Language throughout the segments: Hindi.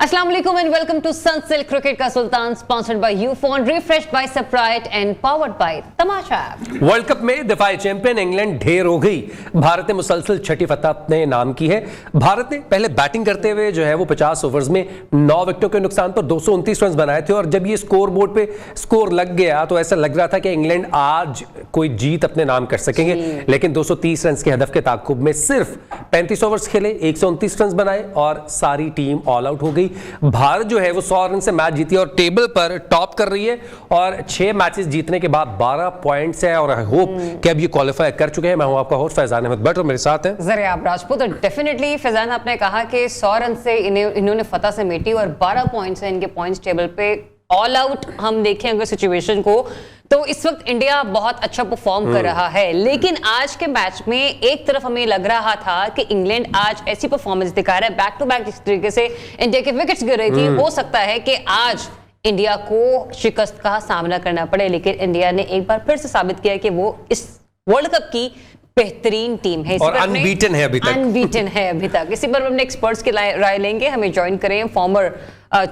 अस्सलाम वालेकुम and welcome to Sunsilk cricket का सुल्तान, sponsored by Ufone, refreshed by Sprite and powered by Tamasha. World cup में दफाई चैंपियन इंग्लैंड ढेर हो गई। भारत ने मुसलसल छठी फतह अपने नाम की है। भारत ने पहले बैटिंग करते हुए जो है वो 50 ओवर्स में 9 विकेटों के नुकसान पर 229 रन बनाए थे और जब ये स्कोर बोर्ड पे स्कोर लग गया तो ऐसा लग रहा था कि इंग्लैंड आज कोई जीत अपने नाम कर सकेंगे, लेकिन 230 रन के हदफ के ताकुब में सिर्फ 35 ओवर्स खेले, 129 रन बनाए और सारी टीम ऑल आउट हो गई। भारत जो है वो 100 रन से मैच जीती और टेबल पर टॉप कर रही है और 6 मैचेस जीतने के बाद 12 पॉइंट्स है और आई होप कि अब ये क्वालिफाई कर चुके हैं। मैं हूं आपका होस्ट फैजान अहमद भट्ट और मेरे साथ है ज़रियाब राजपूत। और डेफिनेटली फैजान, आपने कहा कि 100 रन से इन्होंने फतह समेटी और 12 पॉइंट्स हैं इनके पॉइंट्स टेबल पे। ऑल आउट हम देखें अगर सिचुएशन को तो इस वक्त इंडिया बहुत अच्छा परफॉर्म कर रहा है, लेकिन आज के मैच में एक तरफ हमें लग रहा था कि इंग्लैंड आज ऐसी परफॉर्मेंस दिखा रहा है, बैक टू बैक जिस तरीके से इंडिया के विकेट्स गिर रही थी, हो सकता है कि आज इंडिया को शिकस्त का सामना करना पड़े। लेकिन इंडिया ने एक बार फिर से साबित किया कि वो इस वर्ल्ड कप की बेहतरीन टीम है और अनबीटन है अभी तक। इसी पर हम अपने एक्सपर्ट्स की राय लेंगे। हमें ज्वाइन करें फॉर्मर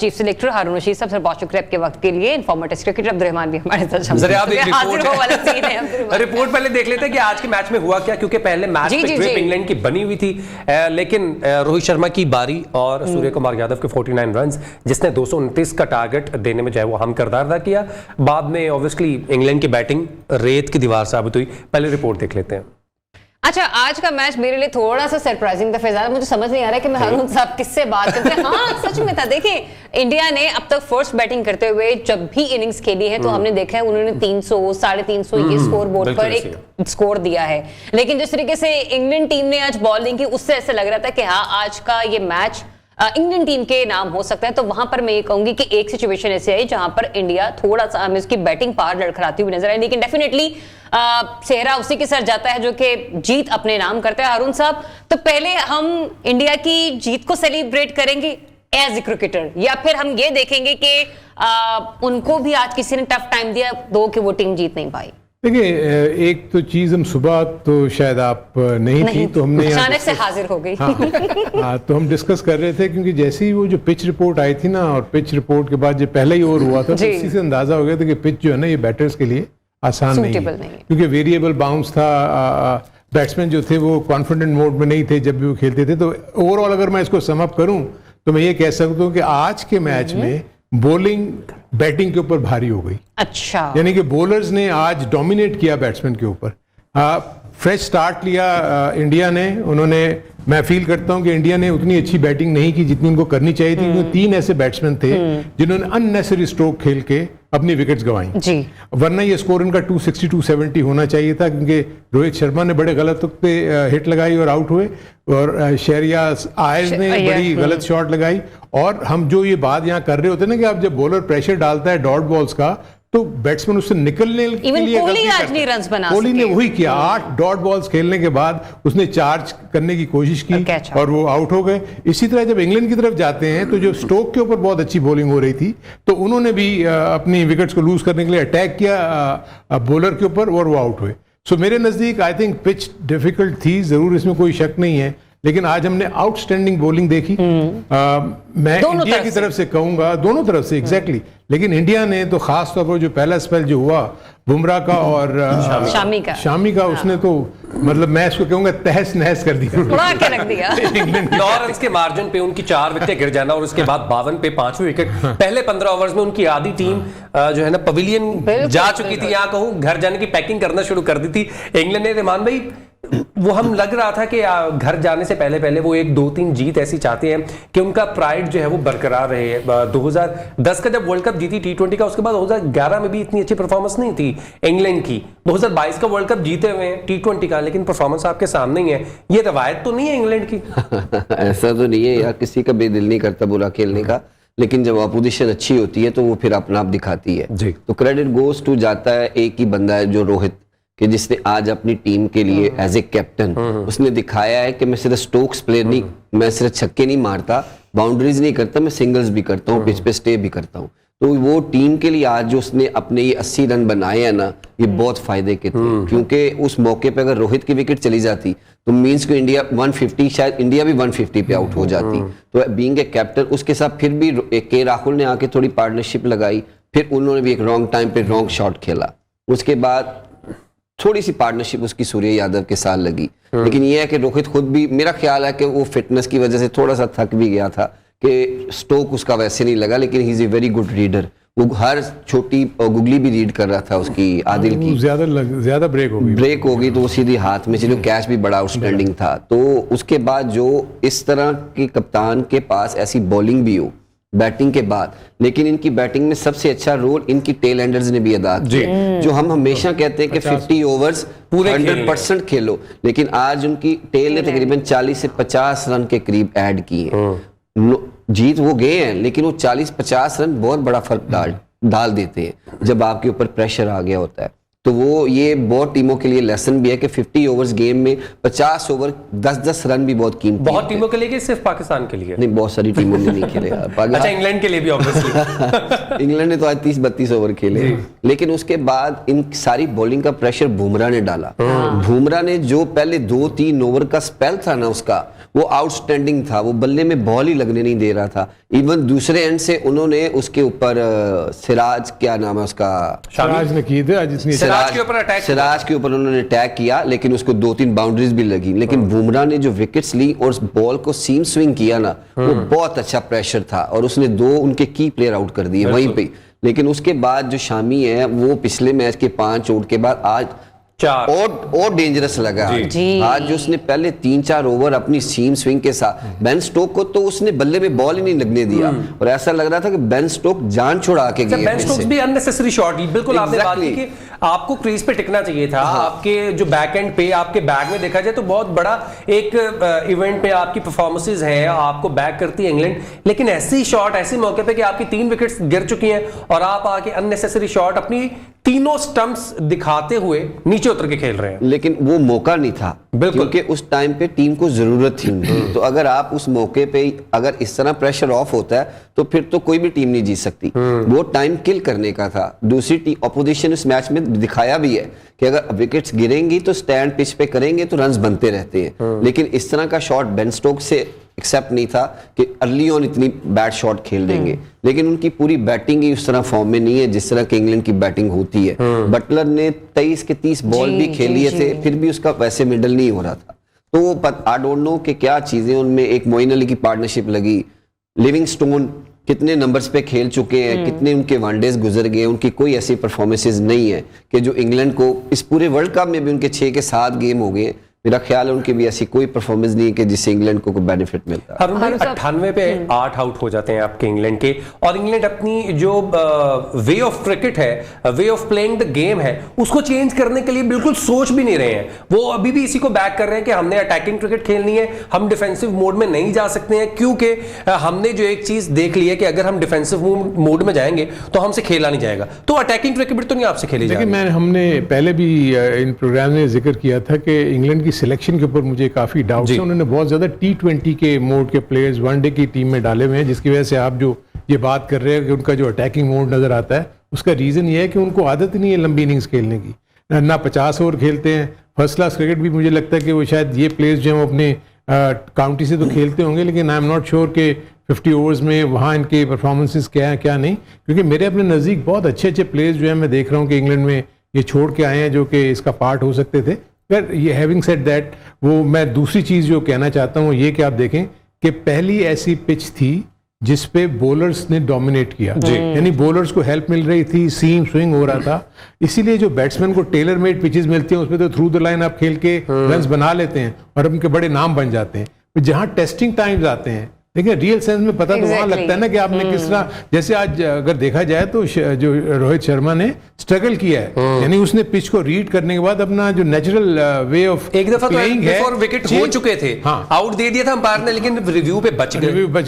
चीफ सिलेक्टर हारून रशीद साहब। सर बहुत शुक्रिया आपके वक्त के लिए। इनफॉर्मर टेस्ट क्रिकेटर अब्दुर्रहमान भी हमारे साथ रिपोर्ट पहले देख लेते हैं कि आज के मैच में हुआ क्या, क्योंकि पहले मैच पे ग्रिप इंग्लैंड की बनी हुई थी, लेकिन रोहित शर्मा की बारी और सूर्य कुमार यादव के 49 रन जिसने 229 का टारगेट देने में जो है वो हम किरदार अदा किया। बाद में ऑब्वियसली इंग्लैंड की बैटिंग रेत की दीवार साबित हुई। पहले रिपोर्ट देख लेते हैं। अच्छा, आज का मैच मेरे लिए थोड़ा सा सरप्राइजिंग था फैजान। मुझे समझ नहीं आ रहा कि मैं हारून साहब किससे बात करते हैं। हाँ, सच में था। देखिए, इंडिया ने अब तक फर्स्ट बैटिंग करते हुए जब भी इनिंग्स खेली है तो हमने देखा है उन्होंने 300, 350 ये स्कोर बोर्ड पर एक स्कोर दिया है। लेकिन जिस तरीके से इंग्लैंड टीम ने आज बॉलिंग की, उससे ऐसा लग रहा था कि हाँ, आज का ये मैच इंग्लैंड टीम के नाम हो सकता है। तो वहां पर मैं ये कहूंगी कि एक सिचुएशन ऐसी आई जहां पर इंडिया थोड़ा सा हमें उसकी बैटिंग पावर लड़खड़ाती हुई नजर आई, लेकिन डेफिनेटली सेहरा उसी के सर जाता है जो कि जीत अपने नाम करता है। हारून साहब, तो पहले हम इंडिया की जीत को सेलिब्रेट करेंगे एज ए क्रिकेटर, या फिर हम ये देखेंगे कि उनको भी आज किसी ने टफ टाइम दिया दो कि वो टीम जीत नहीं पाई? देखिए, एक तो चीज हम सुबह तो शायद आप नहीं थी, तो हमने अचानक से हाजिर हो गई। हाँ, तो हम डिस्कस कर रहे थे क्योंकि जैसे ही वो जो पिच रिपोर्ट आई थी ना, और पिच रिपोर्ट के बाद जो पहला ही ओवर हुआ था तो इसी से अंदाजा हो गया था कि पिच जो है ना ये बैटर्स के लिए आसान नहीं है, क्योंकि वेरिएबल बाउंस था। बैट्समैन जो थे वो कॉन्फिडेंट मोड में नहीं थे जब भी वो खेलते थे। तो ओवरऑल अगर मैं इसको सम अप करूं तो मैं ये कह सकता हूं कि आज के मैच में बॉलिंग बैटिंग के ऊपर भारी हो गई। अच्छा, यानी कि बॉलर्स ने आज डोमिनेट किया बैट्समैन के ऊपर। फ्रेश स्टार्ट लिया इंडिया ने। उन्होंने, मैं फील करता हूं कि इंडिया ने उतनी अच्छी बैटिंग नहीं की जितनी उनको करनी चाहिए थी, क्योंकि 3 ऐसे बैट्समैन थे जिन्होंने अननेसेसरी स्ट्रोक खेल के अपनी विकेट्स गंवाई जी। वरना ये स्कोर इनका 260 270 होना चाहिए था, क्योंकि रोहित शर्मा ने बड़े गलत वक्त पे हिट लगाई और आउट हुए, और शहरियार आयज ने बड़ी गलत शॉट लगाई। और हम जो ये बात यहाँ कर रहे होते ना कि अब जब बॉलर प्रेशर डालता है डॉट बॉल्स का तो बैट्समैन उससे निकलने के लिए कोहली ने वही किया। 8 डॉट बॉल्स खेलने के बाद उसने चार्ज करने की कोशिश की और वो आउट हो गए। इसी तरह जब इंग्लैंड की तरफ जाते हैं तो जो स्टोक के ऊपर बहुत अच्छी बॉलिंग हो रही थी तो उन्होंने भी अपनी विकेट्स को लूज करने के लिए अटैक किया बॉलर के ऊपर और वो आउट हुए। सो मेरे नजदीक आई थिंक पिच डिफिकल्ट थी जरूर, इसमें कोई शक नहीं है, लेकिन आज हमने आउटस्टैंडिंग बॉलिंग देखी। मैं इंडिया की तरफ से कहूंगा, दोनों तरफ से एग्जैक्टली। लेकिन इंडिया ने तो खास तौर पर जो पहला स्पेल जो हुआ बुमराह का और शामी का उसने तो मतलब मैं इसको कहूंगा तहस नहस कर दिया, उड़ा के रख दिया। 9 रन के मार्जिन पे उनकी 4 विकेट गिर जाना और उसके बाद 52 पे 5वीं विकेट। पहले 15 ओवर्स में उनकी आधी टीम जो है ना पवेलियन जा चुकी थी, यहाँ कहूँ घर जाने की पैकिंग करना शुरू कर दी थी इंग्लैंड ने। रहमान भाई, वो हम लग रहा था कि घर जाने से पहले वो 1-2-3 जीत ऐसी चाहते हैं कि उनका प्राइड जो है वो बरकरार रहे। 2010 का जब वर्ल्ड कप जीती T20 का, उसके बाद 2011 में भी इतनी अच्छी परफॉर्मेंस नहीं थी इंग्लैंड की। 2022 का वर्ल्ड कप जीते हुए हैं T20 का, लेकिन परफॉर्मेंस आपके सामने ही है। ये रवायत तो नहीं है इंग्लैंड की? ऐसा तो नहीं है यार, किसी का भी दिल नहीं करता बुरा खेलने का, लेकिन जब अपोजिशन अच्छी होती है तो वो फिर अपना आप दिखाती है। तो क्रेडिट गोज टू जाता है एक ही बंदा है जो रोहित, कि जिसने आज अपनी टीम के लिए एज ए कैप्टन उसने दिखाया है कि मैं सिर्फ स्ट्रोक्स प्ले नहीं, मैं सिर्फ छक्के नहीं मारता, बाउंड्रीज नहीं करता, मैं सिंगल्स भी करता हूँ, पिच पे स्टे भी करता हूँ। तो वो टीम के लिए आज जो उसने अपने ये 80 रन बनाए हैं ना, ये बहुत फायदे के थे, क्योंकि उस मौके पे अगर रोहित की विकेट चली जाती तो मींस को इंडिया 150, शायद इंडिया भी 150 पे आउट हो जाती। तो बीइंग ए कैप्टन उसके साथ फिर भी के राहुल ने आके थोड़ी पार्टनरशिप लगाई, फिर उन्होंने भी एक रॉन्ग टाइम पे रॉन्ग शॉट खेला, उसके बाद थोड़ी सी पार्टनरशिप उसकी सूर्य यादव के साथ लगी। लेकिन ये है कि रोहित खुद भी, मेरा ख्याल है कि वो फिटनेस की वजह से थोड़ा सा थक भी गया था, कि स्टोक उसका वैसे नहीं लगा, लेकिन he is a very good reader. वो हर छोटी गुगली भी रीड कर रहा था उसकी, आदिल की ज्यादा ब्रेक हो गई तो वो सीधी हाथ में चली, कैच भी बड़ा आउटस्टैंडिंग था। तो उसके बाद जो इस तरह के कप्तान के पास ऐसी बॉलिंग भी हो बैटिंग के बाद, लेकिन इनकी बैटिंग में सबसे अच्छा रोल इनकी टेल एंडर्स ने भी अदा किया, जो हम हमेशा कहते हैं कि 50 ओवर्स पूरे 100% खेलो, लेकिन आज उनकी टेल ने तकरीबन 40 से 50 रन के करीब ऐड किए। जीत वो गए हैं, लेकिन वो 40-50 रन बहुत बड़ा फर्क डाल देते हैं जब आपके ऊपर प्रेशर आ गया होता है। तो वो ये बहुत टीमों के लिए लेसन भी है कि 50 ओवर्स गेम में 50 ओवर 10-10 रन भी बहुत कीमती, बहुत टीमों के लिए कि सिर्फ पाकिस्तान के लिए? नहीं, बहुत सारी टीमों ने नहीं खेले यार। अच्छा, इंग्लैंड के लिए भी ऑब्वियसली इंग्लैंड ने तो आज 30-32 ओवर खेले, लेकिन उसके बाद इन सारी बॉलिंग का प्रेशर बुमराह ने डाला। बुमराह ने जो पहले 2-3 ओवर का स्पेल था ना उसका, वो आउटस्टैंडिंग था, वो बल्ले में बॉल ही लगने नहीं दे रहा था। इवन दूसरे एंड से उन्होंने उसके ऊपर सिराज, क्या नाम है उसका, सिराज ने की थी, सिराज के ऊपर अटैक, सिराज के ऊपर उन्होंने अटैक किया, लेकिन उसको 2-3 बाउंड्रीज भी लगी। लेकिन बुमराह ने जो विकेट्स ली और उस बॉल को सीम स्विंग किया ना, वो बहुत अच्छा प्रेशर था, और उसने 2 उनके की प्लेयर आउट कर दिए वहीं पे। लेकिन उसके बाद जो शामी है, वो पिछले मैच के 5 आउट के बाद आज 4 और डेंजरस लगा आज जो उसने पहले 3-4 ओवर अपनी सीम स्विंग के साथ, बेन स्टोक को तो उसने बल्ले में बॉल ही नहीं लगने दिया, और ऐसा लग रहा था कि बेन स्टोक जान छुड़ा के गए। बेन स्टोक्स भी अननेसेसरी शॉट, बिल्कुल आपने बात की कि आपको क्रीज पे टिकना चाहिए था। आपके जो बैक एंड पे आपके बैग में देखा जाए तो बहुत बड़ा एक इवेंट पे आपकी परफॉर्मेंसेज है, आपको बैक करती है इंग्लैंड, लेकिन ऐसी शॉट ऐसे मौके पे कि आपकी 3 विकेट्स गिर चुकी हैं और आप आके अननेसेसरी शॉट अपनी तीनों स्टंप्स दिखाते हुए नीचे उतर के खेल रहे हैं। लेकिन वो मौका नहीं था, बिल्कुल, क्योंकि उस टाइम पे टीम को जरूरत थी उनकी। तो अगर आप उस मौके पे अगर इस तरह प्रेशर ऑफ होता है तो फिर तो कोई भी टीम नहीं जीत सकती। वो टाइम किल करने का था। दूसरी टीम अपोजिशन इस मैच में दिखाया भी है कि अगर विकेट्स गिरेंगी तो स्टैंड पिच पे करेंगे तो रन्स बनते रहते हैं, लेकिन इस तरह का शॉट बेन स्टोक से एक्सेप्ट नहीं था कि अर्ली ऑन इतनी बैड शॉट खेल देंगे। लेकिन उनकी पूरी बैटिंग ही उस तरह फॉर्म में नहीं है जिस तरह की इंग्लैंड की बैटिंग होती है। बटलर ने 23 के 30 बॉल भी खेली थे, फिर भी उसका वैसे मिडल नहीं हो रहा था। तो वो आई डोंट नो कि क्या चीजें उनमें, एक मोइन अली की पार्टनरशिप लगी, लिविंगस्टोन कितने नंबर्स पे खेल चुके हैं, कितने उनके वनडेज गुजर गए, उनकी कोई ऐसी परफॉर्मेंसेज नहीं है कि जो इंग्लैंड को इस पूरे वर्ल्ड कप में भी उनके 6 के 7 गेम हो गए, मेरा ख्याल है उनकी भी ऐसी कोई परफॉर्मेंस नहीं है कि जिससे इंग्लैंड को कोई बेनिफिट मिलता है। 98 पे 8 आउट हो जाते हैं आपके इंग्लैंड के, और इंग्लैंड अपनी जो वे ऑफ क्रिकेट है, way of playing the game है, उसको चेंज करने के लिए बिल्कुल सोच भी नहीं रहे हैं। वो अभी भी इसी को बैक कर रहे हैं कि हमने अटैकिंग क्रिकेट खेलनी है, हम डिफेंसिव मोड में नहीं जा सकते हैं, क्योंकि हमने जो एक चीज देख ली है कि अगर हम डिफेंसिव मोड में जाएंगे तो हमसे खेला नहीं जाएगा, तो अटैकिंग क्रिकेट तो नहीं आपसे खेली जाएगी। हमने पहले भी इन प्रोग्राम में जिक्र किया था कि इंग्लैंड की सिलेक्शन के ऊपर मुझे काफी डाउट है। उन्होंने बहुत ज्यादा T20 के मोड के प्लेयर्स वनडे की टीम में डाले हुए हैं, जिसकी वजह से आप जो ये बात कर रहे हैं कि उनका जो अटैकिंग मोड नजर आता है, उसका रीजन ये है कि उनको आदत नहीं है लंबी इनिंग्स खेलने की, ना 50 ओवर खेलते हैं। फर्स्ट क्लास क्रिकेट भी मुझे लगता है कि वो शायद ये प्लेयर्स जो हैं अपने काउंटी से तो खेलते होंगे, लेकिन आई एम नॉट श्योर कि 50 ओवर्स में वहाँ इनके परफॉर्मेंसेस क्या है क्या नहीं, क्योंकि मेरे अपने नज़दीक बहुत अच्छे अच्छे प्लेयर्स जो हैं मैं देख रहा हूँ कि इंग्लैंड में ये छोड़ के आए हैं जो कि इसका पार्ट हो सकते थे। पर ये हैविंग सेड दैट, वो मैं दूसरी चीज़ जो कहना चाहता हूँ ये कि आप देखें कि पहली ऐसी पिच थी जिस पे बॉलर्स ने डोमिनेट किया, यानी बॉलर्स को हेल्प मिल रही थी, सीम स्विंग हो रहा था। इसीलिए जो बैट्समैन को टेलर मेड पिचेस मिलती हैं उसमें तो थ्रू द लाइन आप खेल के रन्स बना लेते हैं और उनके बड़े नाम बन जाते हैं। जहाँ टेस्टिंग टाइम्स आते हैं, देखिए रियल सेंस में पता तो वहाँ लगता है ना कि आपने किस तरह, जैसे आज अगर देखा जाए तो जो रोहित शर्मा ने स्ट्रगल किया है, यानी उसने पिच को रीड करने के बाद अपना जो नेचुरल वे ऑफ एक दफा प्लेइंग है, विकेट हो चुके थे, आउट दे दिया था अंपायर ने, लेकिन रिव्यू पे बच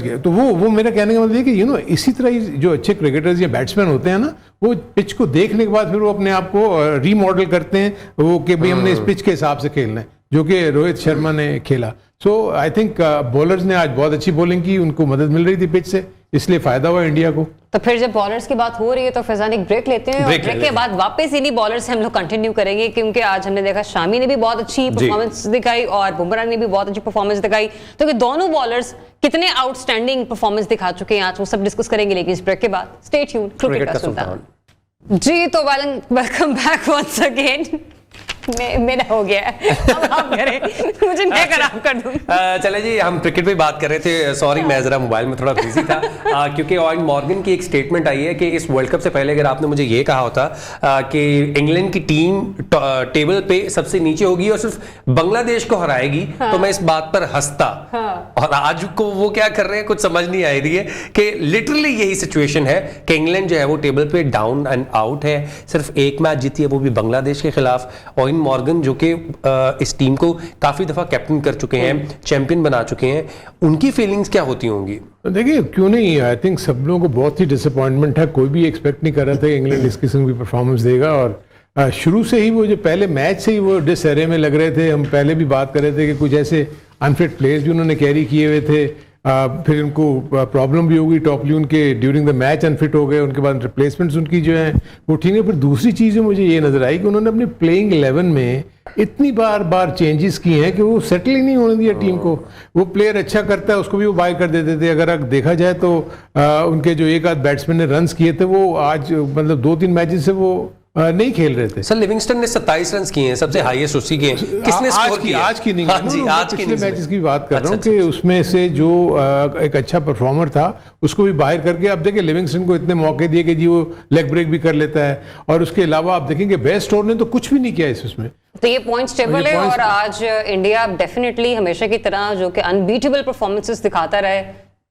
गए। तो वो मेरा कहने का मतलब है कि इसी तरह जो अच्छे क्रिकेटर्स या बैट्समैन होते हैं ना, वो पिच को देखने के बाद फिर वो अपने आप को रीमॉडल करते हैं वो कि भाई हमने इस पिच के हिसाब से खेलना है, जो कि रोहित शर्मा ने खेला। सो आई थिंक बॉलर्स ने आज बहुत अच्छी बॉलिंग की, उनको मदद मिल रही थी पिच से, इसलिए फायदा हुआ इंडिया को। तो फिर जब बॉलर्स की बात हो रही है तो फैजान एक ब्रेक लेते हैं, और ब्रेक के बाद वापस इन्हीं बॉलर से हम लोग कंटिन्यू करेंगे, क्योंकि आज हमने देखा शामी ने भी बहुत अच्छी परफॉर्मेंस दिखाई और बुमराह ने भी बहुत अच्छी परफॉर्मेंस दिखाई, तो कि दोनों बॉलर्स कितने आउटस्टैंडिंग परफॉर्मेंस दिखा चुके हैं आज, वो सब डिस्कस करेंगे लेकिन इस ब्रेक के बाद। स्टे ट्यून्ड, क्रिकेट का सुल्तान। जी तो वेलकम बैक वंस अगेन। मेरा हो गया है, अब आप करें, मुझे मैं खराब कर दूं। चले जी, हम क्रिकेट पे बात कर रहे थे, सॉरी मैं जरा मोबाइल में थोड़ा बिजी था, क्योंकि ऑयन मॉर्गन की एक स्टेटमेंट आई है कि इस वर्ल्ड कप से पहले अगर आपने मुझे ये कहा होता कि इंग्लैंड की टीम टेबल पे सबसे नीचे होगी और सिर्फ बांग्लादेश को हराएगी, तो मैं इस बात पर हंसता। और आज को वो क्या कर रहे हैं कुछ समझ नहीं आ रही है कि लिटरली यही सिचुएशन है कि इंग्लैंड जो है वो टेबल पे डाउन एंड आउट है, सिर्फ एक मैच जीती है वो भी बांग्लादेश के खिलाफ। ऑयन मॉर्गन जो कि इस टीम को काफी दफा कैप्टन कर चुके हैं, चैंपियन बना चुके हैं, उनकी फीलिंग्स क्या होती होंगी? देखिए क्यों नहीं, आई थिंक सब लोगों को बहुत ही डिसअपॉइंटमेंट है, कोई भी एक्सपेक्ट नहीं कर रहा था कि इंग्लैंड इस किस्म की परफॉर्मेंस देगा, और शुरू से ही वो जो पहले मैच से ही वो डिसअरे में लग रहे थे। हम पहले भी बात कर रहे थे कि कुछ ऐसे अनफिट प्लेयर्स भी उन्होंने कैरी किए हुए थे, फिर उनको प्रॉब्लम भी होगी, टॉपली उनके ड्यूरिंग द मैच अनफिट हो गए, उनके बाद रिप्लेसमेंट्स उनकी जो है वो ठीक है। फिर दूसरी चीज़ मुझे ये नजर आई कि उन्होंने अपनी प्लेइंग 11 में इतनी बार चेंजेस किए हैं कि वो सेटल ही नहीं होने दिया टीम को। वो प्लेयर अच्छा करता है उसको भी वो बाय कर देते थे। अगर देखा जाए तो उनके जो एक आध बैट्समैन ने रन्स किए थे वो आज मतलब 2-3 मैचेस से वो नहीं खेल रहे थे। सर लिविंगस्टन ने 27 रन किए हैं, सबसे हाईएस्ट उसी के। किसने स्कोर किया? आज की नहीं, हाँ जी, आज की पिछले मैचेस की बात कर रहा हूँ कि उसमें से जो एक अच्छा परफॉर्मर था उसको भी बाहर करके, अब देखिए लिविंगस्टन को इतने मौके दिए कि जी वो लेग ब्रेक भी कर लेता है, और उसके अलावा आप देखेंगे बेस्ट स्टोर ने तो कुछ भी नहीं किया इसमें। तो ये पॉइंट्स टेबल है, और आज इंडिया डेफिनेटली हमेशा की तरह जो कि अनबीटेबल परफॉर्मेंसेस दिखाता रहे,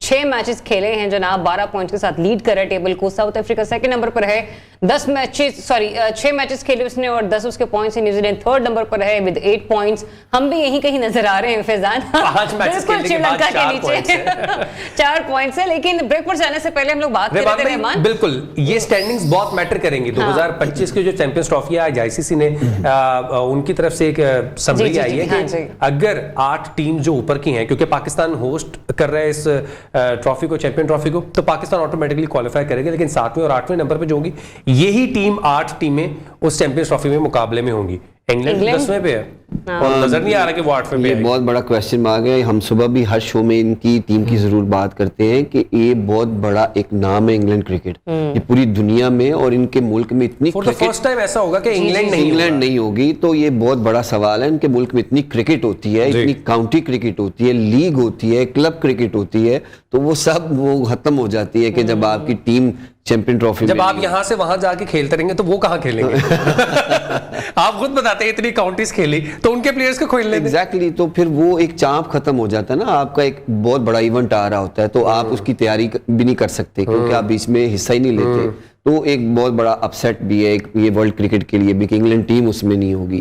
6 मैचेस खेले हैं जनाब, 12 पॉइंट्स के साथ लीड कर रहा है टेबल को। साउथ अफ्रीका सेकंड नंबर पर है, 6 मैचेस खेले उसने और 10 उसके पॉइंट्स हैं। न्यूजीलैंड थर्ड नंबर पर है विद 8 पॉइंट्स। हम भी यहीं कहीं नजर आ रहे हैं फैजान, बिल्कुल श्रीलंका के नीचे 4 पॉइंट्स है। लेकिन ब्रेक पर जाने से पहले हम लोग बात कर रहे थे रहमान, बिल्कुल ये स्टैंडिंग्स बहुत मैटर करेंगी। 2025 के जो चैंपियंस ट्रॉफी आज आईसीसी ने उनकी तरफ से एक समरी आई है कि अगर 8 टीम जो ऊपर की हैं, क्योंकि पाकिस्तान होस्ट कर रहा है इस ट्रॉफी को, चैंपियन ट्रॉफी को, तो पाकिस्तान ऑटोमेटिकली क्वालिफाई करेगी, लेकिन 7वें और 8वें नंबर पे जो होंगी यही टीम 8 टीमें उस चैंपियंस ट्रॉफी में मुकाबले में होंगी। इंग्लैंड 10वें पे है और नजर नहीं आ रहा कि वो 8वें पे है। ये बहुत बड़ा क्वेश्चन मार्क है। हम सुबह भी हर शो में इनकी टीम की जरूर बात करते हैं कि ये बहुत बड़ा एक नाम है इंग्लैंड क्रिकेट, ये पूरी दुनिया में और इनके मुल्क में इतनी फर्स्ट टाइम ऐसा होगा कि इंग्लैंड नहीं होगी, तो ये बहुत बड़ा सवाल है। इनके मुल्क में इतनी क्रिकेट होती है, इतनी काउंटी क्रिकेट होती है, लीग होती है, क्लब क्रिकेट होती है, तो वो सब वो खत्म हो जाती है कि जब आपकी टीम चैंपियन ट्रॉफी, जब आप यहां से वहां जाके खेलते रहेंगे तो वो कहां खेलेंगे? आप खुद बताते हैं इतनी काउंटीज खेली तो उनके प्लेयर्स को खेलने दें। एग्जैक्टली, तो फिर वो एक चांप खत्म हो जाता है ना। आपका एक बहुत बड़ा इवेंट आ रहा होता है तो आप उसकी तैयारी भी नहीं कर सकते क्योंकि आप इसमें हिस्सा ही नहीं लेते, तो एक बहुत बड़ा अपसेट भी है ये वर्ल्ड क्रिकेट के लिए भी कि इंग्लैंड टीम उसमें नहीं होगी।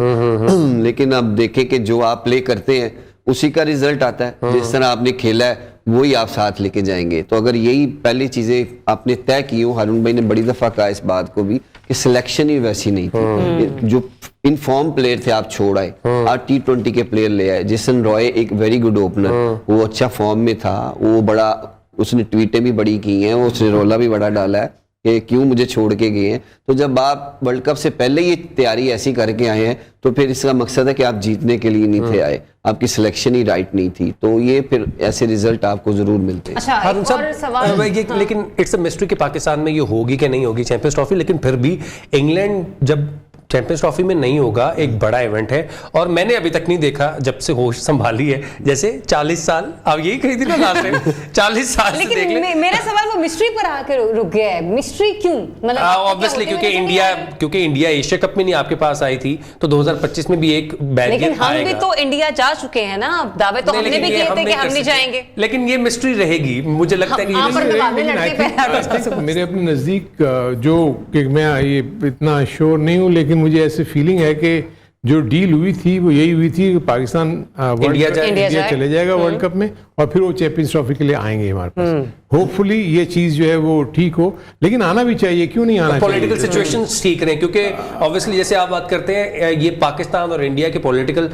लेकिन अब देखें कि जो आप प्ले करते हैं उसी का रिजल्ट आता है, जिस तरह आपने खेला है वही आप साथ लेके जाएंगे। तो अगर यही पहली चीजें आपने तय की हो, हारून भाई ने बड़ी दफा कहा इस बात को भी कि सिलेक्शन ही वैसी नहीं थी, जो इनफॉर्म प्लेयर थे आप छोड़ आए, आप T20 के प्लेयर ले आए। जेसन रॉय एक वेरी गुड ओपनर, वो अच्छा फॉर्म में था, वो बड़ा, उसने ट्वीटें भी बड़ी की हैं, उसने रोला भी बड़ा डाला है कि क्यों मुझे छोड़ के गए हैं। तो जब आप वर्ल्ड कप से पहले ये तैयारी ऐसी करके आए हैं तो फिर इसका मकसद है कि आप जीतने के लिए नहीं थे आए, आपकी सिलेक्शन ही राइट नहीं थी, तो ये फिर ऐसे रिजल्ट आपको जरूर मिलते हैं। अच्छा, एक और सवाल, लेकिन इट्स अ मिस्ट्री कि पाकिस्तान में ये होगी कि नहीं होगी चैंपियंस ट्रॉफी, लेकिन फिर भी इंग्लैंड जब चैंपियंस ट्रॉफी में नहीं होगा, एक बड़ा इवेंट है। और मैंने अभी तक नहीं देखा जब से होश संभाली है, जैसे 40 साल, अब यही कही थी ना लास्ट टाइम 40 साल से देख ले। मेरा सवाल वो मिस्ट्री पर आकर रुक गया है। मिस्ट्री क्यों? मतलब ऑब्वियसली क्योंकि इंडिया एशिया कप में नहीं आपके पास आई थी, तो 2025 में भी एक बैग, लेकिन हम भी तो इंडिया जा चुके हैं ना, दावे तो हमने भी किए थे कि हम नहीं जाएंगे, लेकिन ये मिस्ट्री रहेगी। मुझे लगता है कि मेरे अपने नजदीक जो कि मैं ये इतना श्योर नहीं हूँ, लेकिन मुझे ऐसी फीलिंग है कि जो डील हुई थी वो यही हुई थी कि पाकिस्तान इंडिया इंडिया चले जाएगा वर्ल्ड कप में और फिर वो चैंपियंस ट्रॉफी के लिए आएंगे हमारे पास। होपफुली ये चीज जो है वो ठीक हो, लेकिन आना भी चाहिए, क्यों नहीं आना चाहिए? पॉलिटिकल सिचुएशंस ठीक रहे, क्योंकि ऑब्वियसली जैसे आप बात करते हैं ये पाकिस्तान और इंडिया के पॉलिटिकल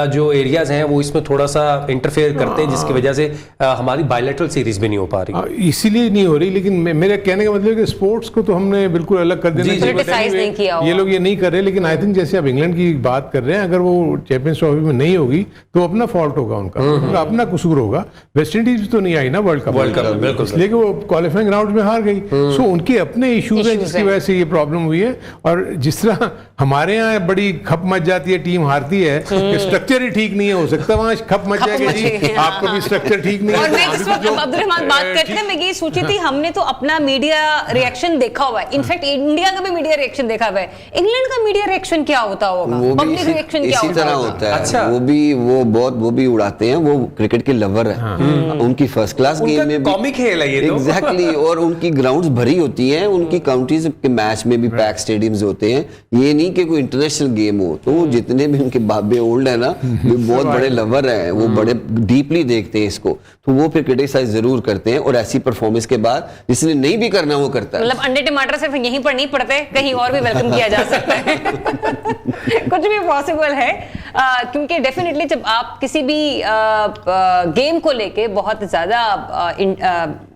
जो एरियाज हैं वो इसमें थोड़ा सा इंटरफेयर करते हैं, जिसकी वजह से हमारी बायलैटरल सीरीज भी नहीं हो पा रही। इसीलिए नहीं हो रही, लेकिन मेरे कहने का मतलब है कि स्पोर्ट्स को तो हमने बिल्कुल अलग कर देना चाहिए, ये लोग ये नहीं कर रहे। लेकिन आई थिंक जैसे आप इंग्लैंड की बात कर रहे हैं, अगर वो चैंपियंस ट्रॉफी में नहीं होगी तो अपना फॉल्ट होगा उनका, अपना कसूर होगा। वेस्ट इंडीज तो नहीं आई ना वर्ल्ड कप में, बिल्कुल, इसलिए कि वो क्वालिफाइंग राउंड में हार गई। सो उनके अपने इश्यूज हैं जिसकी वजह से ये प्रॉब्लम हुई है। और जिस तरह हमारे यहाँ बड़ी खप मच जाती है, टीम हारती है, स्ट्रक्चर ही ठीक नहीं है, हो सकता है वहाँ खप मच जाएगी जी, आपको भी स्ट्रक्चर ठीक नहीं है। और मैं जिस वक्त अब्दुर्रहमान बात करते हैं, मैं ये सोची थी हमने तो अपना मीडिया रिएक्शन देखा हुआ है, इनफैक्ट इंडिया का भी मीडिया रिएक्शन देखा हुआ है, इंग्लैंड का मीडिया रिएक्शन क्या होता होगा, पब्लिक रिएक्शन क्या होता है? अच्छा, वो भी उड़ाते हैं, वो क्रिकेट के लवर है, उनकी फर्स्ट क्लास गेम में कॉमिक खेल है ये तो। एग्जैक्टली, और उनकी ग्राउंड्स भरी होती हैं, उनकी काउंटीज के मैच में भी पैक स्टेडियम्स होते हैं, ये नहीं कि कोई इंटरनेशनल गेम हो। तो जितने भी उनके बाबे ओल्ड है ना, वो बहुत बड़े लवर हैं, वो बड़े डीपली देखते हैं इसको, तो वो फिर क्रिटिसाइज जरूर करते हैं। और ऐसी परफॉर्मेंस के बाद जिसने नहीं भी करना वो करता है। मतलब अंडे टमाटर सिर्फ यहीं पर नहीं पड़ते, कहीं और भी वेलकम किया जा सकता है। कुछ भी पॉसिबल है, क्योंकि डेफिनेटली जब आप किसी भी गेम को लेके बहुत ज्यादा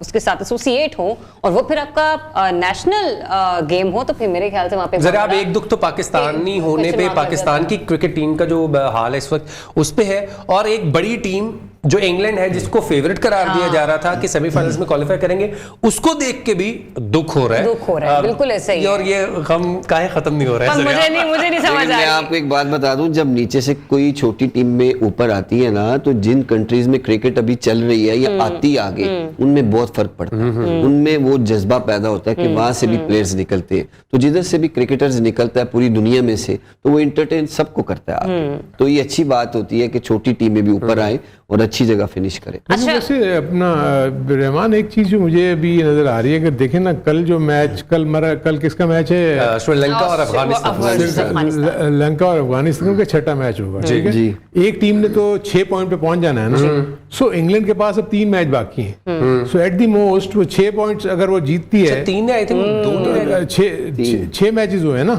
उसके साथ एसोसिएट हो और वो फिर आपका नेशनल गेम हो, तो फिर मेरे ख्याल से वहां पे जरा अब एक दुख तो पाकिस्तानी होने पे पाकिस्तान की क्रिकेट टीम का जो हाल है इस वक्त उस पे है, और एक बड़ी टीम जो इंग्लैंड है जिसको फेवरेट करार दिया जा रहा था कि सेमीफाइनल्स में क्वालिफाई करेंगे, उसको देख के भी दुख हो रहा है। बिल्कुल ऐसा ही है। और ये हम काहे खत्म नहीं हो रहा है? मुझे नहीं समझ आ रही। मैं आपको एक बात बता दूं, जब नीचे से कोई छोटी टीम में ऊपर आती है ना, तो जिन कंट्रीज में क्रिकेट अभी चल रही है या आती आगे, उनमें बहुत फर्क पड़ता है, उनमें वो जज्बा पैदा होता है कि वहां से भी प्लेयर्स निकलते हैं। तो जिधर से भी क्रिकेटर्स निकलता है पूरी दुनिया में से, तो वो एंटरटेन सबको करता है। तो ये अच्छी बात होती है कि छोटी टीमें भी ऊपर आए और अच्छी जगह फिनिश करें। अच्छा, वैसे अपना रहमान, एक चीज जो मुझे अभी नजर आ रही है कि देखें ना, कल जो मैच कल किसका मैच है? श्रीलंका और अफगानिस्तान। लंका और अफगानिस्तान का छठा मैच होगा, ठीक है। एक टीम ने तो 6 पॉइंट पे पहुंच जाना है ना, सो इंग्लैंड के पास अब 3 मैच बाकी हैं। सो एट द मोस्ट वो 6 पॉइंट्स अगर वो जीतती है, 3 आई थिंक 6 मैचेस हुए हैं ना,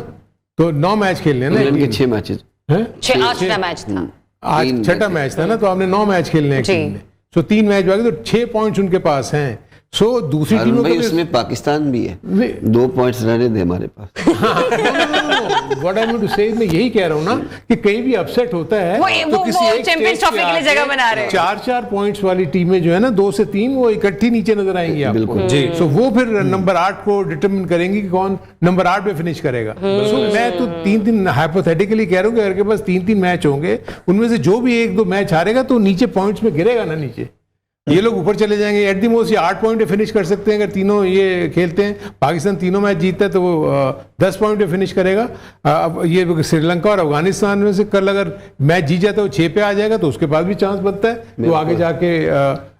तो 9 मैच खेलने हैं ना, 6 मैचेस हैं, 6 मैच था, आज छठा मैच था ना, तो आपने 9 मैच खेलने हैं, सो 3 मैच बाकी, तो 6 पॉइंट्स उनके पास हैं। सो दूसरी टीमों को उसमें पाकिस्तान भी है, 2 पॉइंट्स रहने दे हमारे पास। व्हाट आई मीन टू से, मैं यही कह रहा हूँ ना कि कहीं भी अपसेट होता है तो किसी एक चैंपियंस ट्रॉफी के लिए जगह बना रहे हैं। 4-4 पॉइंट्स वाली टीमें जो है ना, 2 से 3 वो इकट्ठी नीचे नजर आएंगी आपको। बिल्कुल जी। सो वो फिर नंबर 8 को डिटरमिन करेंगी कि कौन नंबर 8 पे फिनिश करेगा। सो मैं तो 3-3 हाइपोथेटिकली कह रहा हूँ कि अगर के पास 3-3 मैच होंगे, उनमें से जो भी 1-2 मैच हारेगा तो नीचे पॉइंट्स में गिरेगा ना नीचे, ये लोग ऊपर चले जाएंगे। एट दी मोस्ट ये 8 पॉइंट पे फिनिश कर सकते हैं अगर तीनों ये खेलते हैं। पाकिस्तान तीनों मैच जीतता है तो वो 10 पॉइंट पे फिनिश करेगा। अब ये श्रीलंका और अफगानिस्तान में से कल अगर मैच जीत जाता है वो 6 पे आ जाएगा, तो उसके पास भी चांस बनता है तो आगे जाके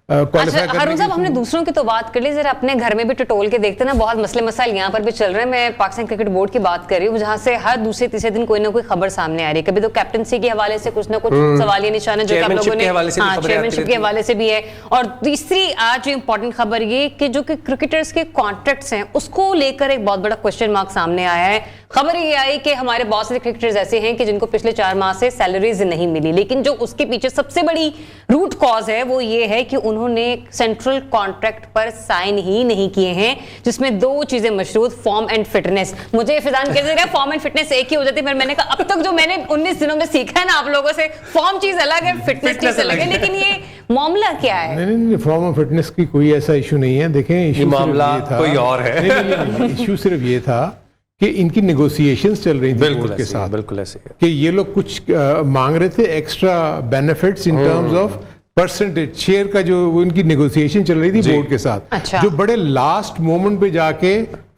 अच्छा, अरुण साहब, हमने दूसरों की तो बात कर ली, जरा अपने घर में भी टटोल के देखते ना, बहुत मसले मसाइल यहाँ पर भी चल रहे हैं। मैं पाकिस्तान क्रिकेट बोर्ड की बात कर रही हूँ, जहाँ से हर दूसरे तीसरे दिन कोई ना कोई खबर सामने आ रही है। कभी तो कैप्टनसी के हवाले से कुछ ना कुछ सवालिया निशान है जो आप लोगों ने, चेयरमैनशिप के हवाले से भी है। और तीसरी आज जो इंपॉर्टेंट खबर ये कि जो कि क्रिकेटर्स के कॉन्ट्रैक्ट्स हैं उसको लेकर एक बहुत बड़ा क्वेश्चन मार्क सामने आया है। खबर ये आई कि हमारे बहुत सारे क्रिकेटर्स ऐसे हैं कि जिनको पिछले 4 माह से सैलरीज नहीं मिली, लेकिन जो उसके पीछे सबसे बड़ी रूट कॉज है वो ये है कि उन्होंने सेंट्रल कॉन्ट्रैक्ट पर साइन ही नहीं किए हैं, जिसमें 2 चीजें मशरूत, फॉर्म एंड फिटनेस। मुझे फिजान कहते थे फॉर्म एंड फिटनेस एक ही हो जाती है, पर मैंने कहा अब तक जो मैंने 19 दिनों में सीखा है ना आप लोगों से, फॉर्म चीज अलग है, फिटनेस चीज अलग है। लेकिन ये मामला क्या है? नहीं, फॉर्म और फिटनेस की कोई ऐसा इशू नहीं है। देखें, इशू मामला कोई और है। इशू सिर्फ ये था कि इनकी नेगोशिएशंस चल रही थी बोर्ड के साथ, बिल्कुल ऐसे कि ये लोग कुछ मांग रहे थे extra benefits in terms of percentage share का, जो इनकी नेगोशिएशन चल रही थी बोर्ड के साथ। अच्छा। जो बड़े लास्ट मोमेंट पे जाके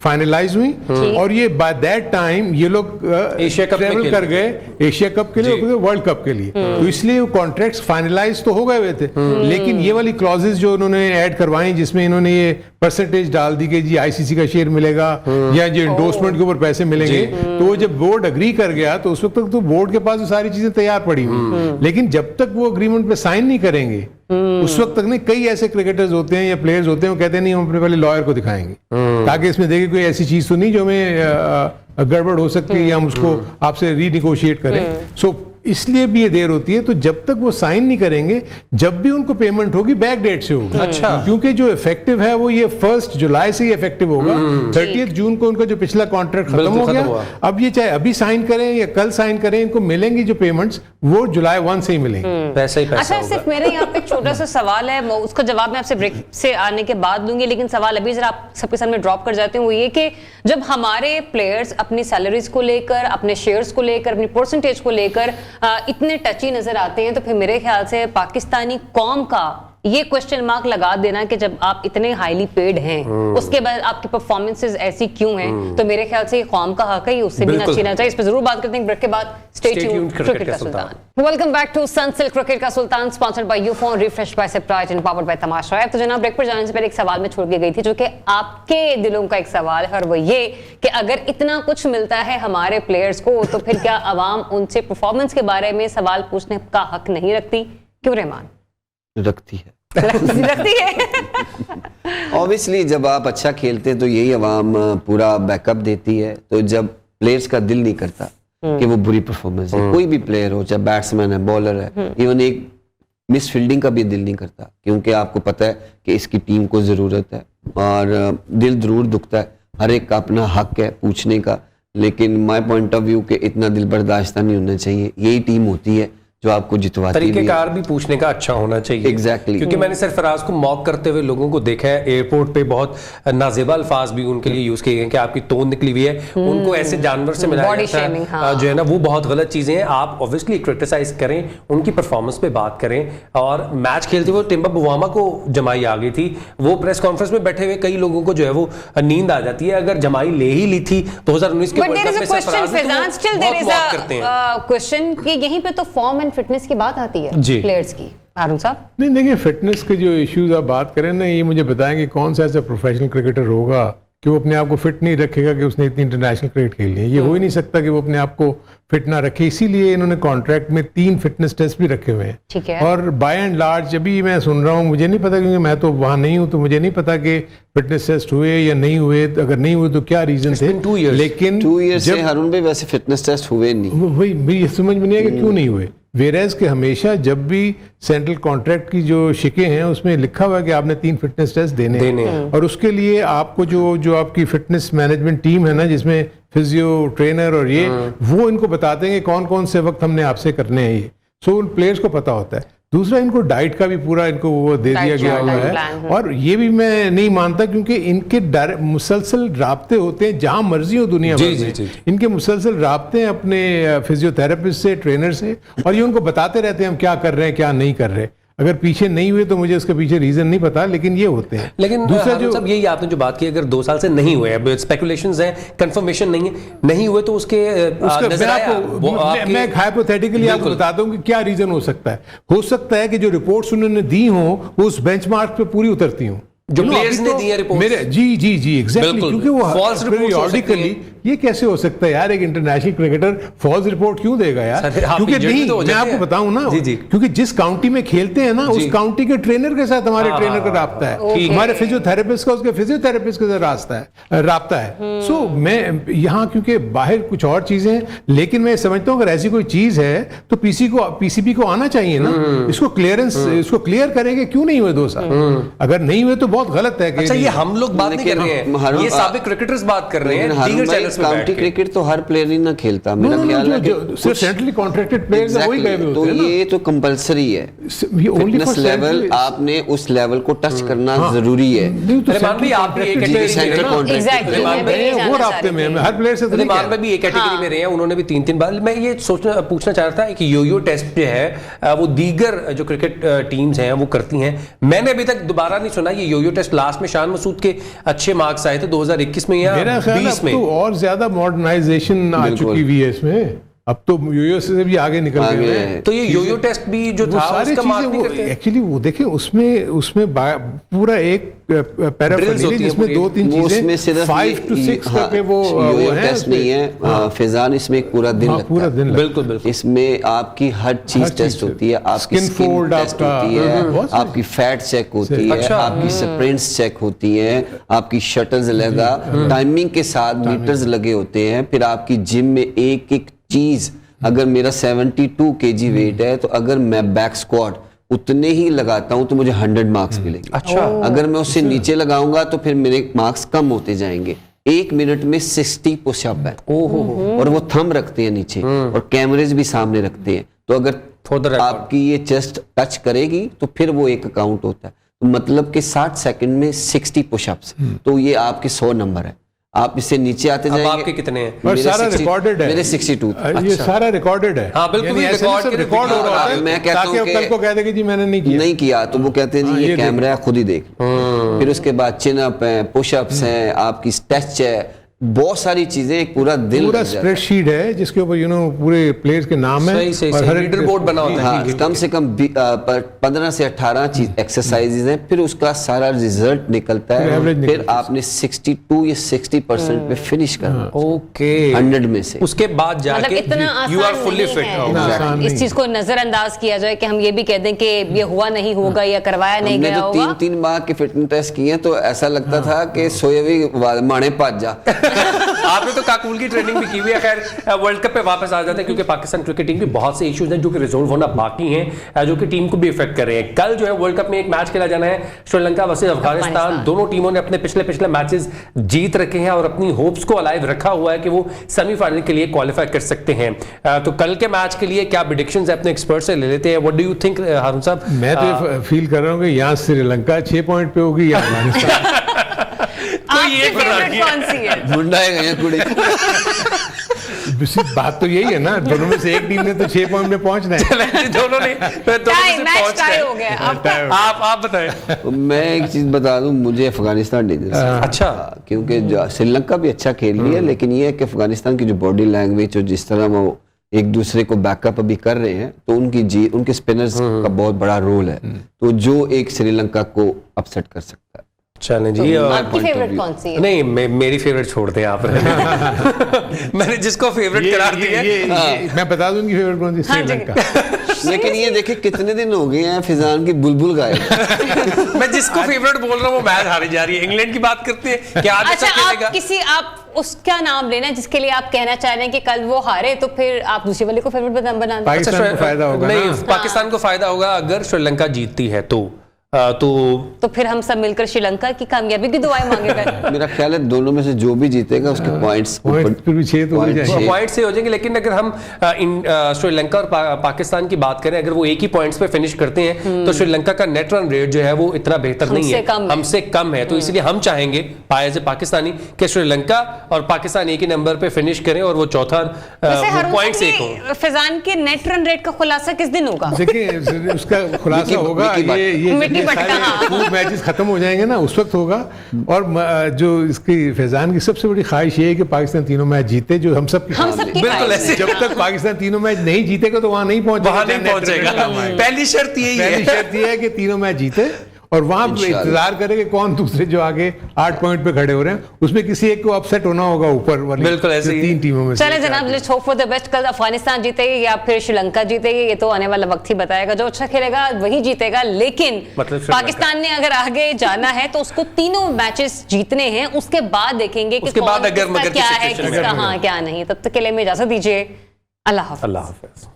फाइनलाइज हुई और ये बाय दैट टाइम ये लोग एशिया कप में ट्रेवल कर गए एशिया कप के लिए और वर्ल्ड कप के लिए। तो इसलिए वो कॉन्ट्रैक्ट्स फाइनलाइज तो हो गए हुए थे, लेकिन ये वाली क्लॉजेस जो उन्होंने ऐड करवाई जिसमें इन्होंने ये परसेंटेज डाल दी कि जी आईसीसी का शेयर मिलेगा या जो इंडोर्समेंट के ऊपर पैसे मिलेंगे, तो वो जब बोर्ड अग्री कर गया तो उस वक्त तक तो बोर्ड के पास वो सारी चीजें तैयार पड़ी हुई, लेकिन जब तक वो अग्रीमेंट पे साइन नहीं करेंगे उस वक्त तक नहीं। कई ऐसे क्रिकेटर्स होते हैं या प्लेयर्स होते हैं वो कहते हैं नहीं हम अपने पहले लॉयर को दिखाएंगे ताकि इसमें देखें कोई ऐसी चीज तो नहीं जो हमें गड़बड़ हो सकती है या हम उसको आपसे रीनिगोशिएट करें। सो इसलिए भी ये देर होती है। तो जब तक वो साइन नहीं करेंगे, जब भी उनको पेमेंट होगी बैक डेट से होगी। अच्छा, क्योंकि जो इफेक्टिव है वो ये 1 जुलाई से ही इफेक्टिव होगा। 30 जून को उनका जो पिछला कॉन्ट्रैक्ट खत्म हो गया, अब ये चाहे अभी साइन करें या कल साइन करें, इनको मिलेंगी जो पेमेंट्स वो जुलाई 1 से ही मिलेंगी। पैसा ही पैसा अच्छा, सिर्फ मेरे यहाँ पे एक छोटा सा सवाल है, उसका जवाब मैं आपसे ब्रेक से आने के बाद दूंगी, लेकिन सवाल अभी जरा आप सबके सामने ड्रॉप कर जाते हैं। वो ये कि जब हमारे प्लेयर्स अपनी सैलरीज को लेकर, अपने शेयर्स को लेकर, अपनी परसेंटेज को लेकर इतने टची नजर आते हैं, तो फिर मेरे ख्याल से पाकिस्तानी कौम का ये क्वेश्चन मार्क लगा देना कि जब आप इतने हाईली पेड हैं उसके बाद आपकी परफॉर्मेंसेस ऐसी क्यों हैं, तो मेरे ख्याल से ये कौम का हक है, उससे भी ना छीना चाहिए। इस पर जरूर बात करते हैं ब्रेक के बाद। स्टे ट्यून्ड, क्रिकेट का सुल्तान। Welcome back to Sunsilk cricket का सुल्तान, sponsored by Ufone, refreshed by Sprite and powered by Tamasha. तो जनाब, ब्रेक पर जाने से पहले एक सवाल मैं छोड़ के गई थी जो कि आपके दिलों का एक सवाल है, और वो ये कि अगर इतना कुछ मिलता है हमारे प्लेयर्स को, तो फिर क्या अवाम उनसे परफॉर्मेंस के बारे में सवाल पूछने का हक नहीं रखती? क्यों रहमान? रखती है रखती है। ऑब्वियसली जब आप अच्छा खेलते हैं तो यही अवाम पूरा बैकअप देती है। तो जब प्लेयर्स का दिल नहीं करता कि वो बुरी परफॉर्मेंस है, कोई भी प्लेयर हो, चाहे बैट्समैन है, बॉलर है, इवन एक मिस फील्डिंग का भी दिल नहीं करता, क्योंकि आपको पता है कि इसकी टीम को जरूरत है और दिल जरूर दुखता है। हर एक का अपना हक है पूछने का, लेकिन माय पॉइंट ऑफ व्यू के इतना दिल बर्दाश्त नहीं होना चाहिए। यही टीम होती है जो आपको जितवाती है। तरीकेकार भी पूछने का अच्छा होना चाहिए। Exactly. क्योंकि मैंने सरफराज को मॉक करते हुए लोगों को देखा है एयरपोर्ट पे, बहुत नाजेबा अल्फाज भी उनके लिए यूज किए गए कि आपकी तोन निकली हुई है, उनको ऐसे जानवर से मिलाया जाता है, हाँ। जो है ना, वो बहुत गलत चीजें हैं। आप ऑब्वियसली क्रिटिसाइज करें, उनकी परफॉर्मेंस पे बात करें। और मैच खेलते हुए टिम्बा बुवामा को जमाई आ गई थी, वो प्रेस कॉन्फ्रेंस में बैठे हुए कई लोगों को जो है वो नींद आ जाती है। अगर जमाई ले ही ली थी 2019 के वर्ल्ड कप में सरफराज ने, तो बहुत मॉक करते हैं। क्वेश्चन कि यहीं पे तो फॉर्म एंड फिटनेस की बात आती है प्लेयर्स की। हारून साहब, नहीं देखिए, फिटनेस के जो इश्यूज आप बात करें ना, ये मुझे बताएंगे कौन सा ऐसा प्रोफेशनल क्रिकेटर होगा कि वो अपने आप को फिट नहीं रखेगा कि उसने इतनी इंटरनेशनल क्रिकेट खेली है। ये हो ही नहीं सकता कि वो अपने आप को फिट ना रखे। इसीलिए इन्होंने कॉन्ट्रैक्ट में 3 फिटनेस टेस्ट भी रखे हुए हैं। ठीक है। और बाय एंड लार्ज अभी मैं सुन रहा हूँ, मुझे नहीं पता क्योंकि मैं तो वहां नहीं हूँ, तो मुझे नहीं पता कि फिटनेस टेस्ट हुए या नहीं हुए। अगर नहीं हुए तो क्या रीजन थे, लेकिन 2 ईयर से हारून भाई वैसे फिटनेस टेस्ट हुए नहीं। वही मेरी समझ में नहीं आया कि क्यों नहीं हुए। वेरेज के हमेशा जब भी सेंट्रल कॉन्ट्रैक्ट की जो शिकें हैं उसमें लिखा हुआ है कि आपने 3 फिटनेस टेस्ट देने हैं। और उसके लिए आपको जो आपकी फिटनेस मैनेजमेंट टीम है ना, जिसमें फिजियो, ट्रेनर और ये, वो इनको बताते हैं कि कौन कौन से वक्त हमने आपसे करने हैं ये। सो उन प्लेयर्स को पता होता है। दूसरा, इनको डाइट का भी पूरा इनको वो दे दिया गया हुआ है। और ये भी मैं नहीं मानता, क्योंकि इनके मुसलसल राब्ते होते हैं जहां मर्जी हो दुनिया भर में। इनके मुसलसल राब्ते हैं अपने फिजियोथेरेपिस्ट से, ट्रेनर से, और ये उनको बताते रहते हैं हम क्या कर रहे हैं क्या नहीं कर रहे। अगर पीछे नहीं हुए तो मुझे उसके पीछे रीजन नहीं पता, लेकिन ये होते हैं। लेकिन दूसरा जो सब यही आपने जो बात की, अगर 2 साल से नहीं हुए, अब स्पेकुलेशंस हैं, कंफर्मेशन नहीं हुए, तो उसके मैं हाइपोथेटिकली आपको बताता हूँ कि क्या रीजन हो सकता है। हो सकता है कि जो रिपोर्ट्स उन्होंने दी हो वो उस बेंचमार्क पे पूरी उतरती हो, जो प्लेयर्स ने दी है रिपोर्ट। मेरे जी एग्जैक्टली, क्योंकि वो पीरियडिकली, ये कैसे हो सकता है यार, एक इंटरनेशनल क्रिकेटर फॉल्स रिपोर्ट क्यों देगा यार? क्योंकि नहीं, मैं आपको बताऊं ना, क्योंकि जिस काउंटी में खेलते हैं ना, उस काउंटी के ट्रेनर के साथ हमारे ट्रेनर का राब्ता है, हमारे फिजियोथेरेपिस्ट का उसके फिजियोथेरेपिस्ट के साथ राब्ता है। सो मैं यहाँ, क्योंकि बाहर कुछ और चीजें हैं, लेकिन मैं समझता हूँ अगर ऐसी कोई चीज है तो पीसीबी को आना चाहिए ना, इसको क्लियर करेंगे। क्यों नहीं हुए 2 साल? अगर नहीं हुए तो बहुत गलत है। अच्छा, ये हम लोग बात नहीं कर रहे हैं, ये साबिक क्रिकेटर्स बात कर रहे हैं। काउंटी क्रिकेट तो हर प्लेयर ही ना खेलता, मेरा ख्याल है कि सिर्फ सेंट्रली कॉन्ट्रैक्टेड प्लेयर्स वही गए हुए तो होते हैं। ये तो कंपलसरी है, फिटनेस लेवल आपने उस लेवल को टच करना जरूरी है। रहमान भाई, आप भी एक राब्ते में हर प्लेयर से रहमान भाई भी एक कैटेगरी में रहे हैं, उन्होंने भी 3 बार। मैं ये पूछना चाह रहा था कि यो टेस्ट जो है वो दीगर जो क्रिकेट टीम्स हैं वो करती हैं। मैंने अभी तक दोबारा नहीं सुना ये यो योयो टेस्ट लास्ट में शान मसूद के अच्छे मार्क्स आए थे 2021 में या मेरा ख्याल 20 अब में। तो और ज्यादा मॉडर्नाइजेशन आ चुकी हुई है इसमें, अब तो योयो से भी आगे निकल गए हैं। तो ये योयो टेस्ट भी जो था सारी उसका मार्क नहीं चीजें करते। एक्चुअली वो देखें उसमें पूरा एक पैराफर्नालिटी जिसमें 2-3 वो उसमें चीजें सिर्फ 5 to 6 करके वो योयो है टेस्ट नहीं है फैजान, इसमें एक पूरा दिन लगता पूरा है। दिन लगता है। बिल्कुल बिल्कुल। इसमें आपकी हर चीज टेस्ट होती है, आपकी Skin स्किन fold टेस्ट आपका, होती है, बहुत सारी आपकी फैट चेक होती है, अच्छा। आपकी स्प्रिंट्स चेक होती है, आपकी शटल्स लगा टाइमिंग के साथ मीटर्स लगे होते हैं। फिर आपकी जिम में एक एक चीज, अगर मेरा 72 kg वेट है तो अगर मैं बैक स्क्वाट उतने ही लगाता हूं तो मुझे 100 मार्क्स मिलेंगे। अच्छा। अगर मैं उससे नीचे लगाऊंगा तो फिर मेरे मार्क्स कम होते जाएंगे। 1 मिनट में 60 पुशअप है और वो थंब रखते हैं नीचे और कैमरेज भी सामने रखते हैं, तो For the अगर record. आपकी ये चेस्ट टच करेगी तो फिर वो एक काउंट होता है। तो मतलब कि 60 सेकंड में 60 पुशअप्स, तो ये आपके 100 नंबर है। आप इससे नीचे आते अब जाएंगे। आपके कितने हैं? और मेरे सारा 60 रिकॉर्डेड है, मेरे 62 ये सारा रिकॉर्डेड है। हाँ, बिल्कुल, यानी ये ऐसे नहीं रिकॉर्ड सब के रिकॉर्ड हो रहा होता है, मैं कहता ताकि हूं वो कि कल को कह दे कि जी मैंने नहीं किया। नहीं किया तो वो कहते हैं जी ये ये कैमरा है, खुद ही देख लो। फिर उसके बाद चिन अप है, पुशअप्स हैं, आपकी स्ट्रेच है, बहुत सारी चीजें, एक पूरा दिन पूरा लग जाता है। स्प्रेडशीट है जिसके ऊपर पूरे प्लेयर्स के नाम है सही, सही, और सही। हर एक- लीडर बोर्ड बना होता है। हाँ, कम से कम 15 से 18 चीज एक्सरसाइजेज हैं, फिर उसका सारा रिजल्ट निकलता फिर है। average फिर निकलता है। आपने 62 या 60% पे फिनिश करना ओके। 100 में से। उसके बाद मतलब जाके इतना यू आर आसान फुल्ली नहीं फिट। इतना आसान है। इस नहीं चीज को नजरअंदाज किया जाए कि हम ये भी कह दें कि ये हुआ नहीं होगा या करवाया नहीं हमने गया तो होगा। 3 माह के फिटनेस टेस्ट किए हैं, तो ऐसा लगता था कि सोए हुए माने पाज जा। आपने तो काकूल की ट्रेनिंग भी की हुई है। खैर वर्ल्ड कप पे वापस आ जाते हैं, क्योंकि पाकिस्तान क्रिकेट टीम के बहुत से इश्यूज हैं जो कि रिजोल्व होना बाकी हैं, जो कि टीम को भी इफेक्ट कर रहे हैं। कल जो है वर्ल्ड कप में एक मैच खेला जाना है, श्रीलंका वर्सेस अफगानिस्तान। दोनों टीमों ने अपने पिछले मैचेस जीत रखे हैं और अपनी होप्स को अलाइव रखा हुआ है कि वो सेमीफाइनल के लिए क्वालिफाई कर सकते हैं। तो कल के मैच के लिए क्या प्रेडिक्शंस है, अपने एक्सपर्ट से ले लेते हैं। व्हाट डू यू थिंक हारून साहब? मैं तो फील कर रहा हूँ कि यहाँ श्रीलंका 6 पॉइंट पे होगी या अफगानिस्तान। आपकी एक बता फेवरेट दिया। कौन सी है? मुंडा है गए कुड़ी। बात तो यही है ना, दोनों में से एक टीम ने तो 6 पॉइंट में पहुंचना है। दोनों ने मैच टाई हो गया। आप बताएं। तो मैं एक चीज बता दूं, मुझे अफगानिस्तान नहीं दिल से। अच्छा। क्योंकि श्रीलंका भी अच्छा खेल रही है, लेकिन ये है कि अफगानिस्तान की जो बॉडी लैंग्वेज और जिस तरह वो एक दूसरे को बैकअप अभी कर रहे हैं, तो उनके स्पिनर्स का बहुत बड़ा रोल है, तो जो एक श्रीलंका को अपसेट कर सकता है। चलें जी। आपकी फेवरेट कौन सी है? नहीं, मेरी फेवरेट छोड़ दें आप। मैंने जिसको फेवरेट करार दिया है। मैं बता दूं उनकी फेवरेट कौन सी, हाँ जी। श्रीलंका। लेकिन ये देखिए कितने दिन हो गए हैं फिजान की बुलबुल गायब। मैं जिसको फेवरेट बोल रहा हूँ वो मैच हारी जा रही है। इंग्लैंड की बात करते हैं, क्या आज अच्छा, अच्छा खेलेगा? आप उसका नाम लेना जिसके लिए आप कहना चाह रहे हैं कि कल वो हारे, तो फिर आप दूसरे वाले को फेवरेट बना दें। पाकिस्तान को फायदा होगा नहीं, ना। पाकिस्तान को फायदा होगा अगर श्रीलंका जीतती है तो फिर हम सब मिलकर श्रीलंका की कामयाबी की दुआएं मांगेंगे। मेरा ख्याल है दोनों में से जो भी जीतेगा उसके पॉइंट्स पॉइंट फिर भी 6 तो हो जाएंगे। पॉइंट से हो जाएंगे। लेकिन अगर हम श्रीलंका और पाकिस्तान की बात करें, अगर वो एक ही पॉइंट्स पे फिनिश करते हैं तो श्रीलंका का नेट रन रेट जो है वो इतना बेहतर नहीं है, हमसे कम है। तो इसलिए हम चाहेंगे पाए से पाकिस्तानी कि श्रीलंका और पाकिस्तान एक ही नंबर पे फिनिश करें और वो चौथा पॉइंट से एक हो। फैजान के नेट रन रेट का खुलासा किस दिन होगा? देखिए उसका खुलासा होगा ये खूब मैचेस खत्म हो जाएंगे ना, उस वक्त होगा। और जो इसकी फैजान की सबसे बड़ी ख्वाहिश ये है कि पाकिस्तान तीनों मैच जीते, जो हम सब बिल्कुल ऐसे। जब तक पाकिस्तान तीनों मैच नहीं जीतेगा तो वहां नहीं पहुंचेगा। पहली शर्त यही है कि तीनों मैच जीते और वहां इंतजार करें कि कौन दूसरे जो आगे 8 पॉइंट पे खड़े हो रहे हैं, उसमें किसी एक को अपसेट होना होगा ऊपर वाली। बिल्कुल ऐसे ही 3 टीमों में। चले जनाब, let's hope for the best. कल अफगानिस्तान जीतेगी या फिर श्रीलंका जीतेगी, ये तो आने वाला वक्त ही बताएगा। जो अच्छा खेलेगा वही जीतेगा। लेकिन पाकिस्तान ने अगर आगे जाना है तो उसको तीनों मैचेस जीतने हैं, उसके बाद देखेंगे कि क्या है, किसका हाँ क्या नहीं। तब तक के लिए मैं इजाजत दीजिए। अल्लाह हाफिज।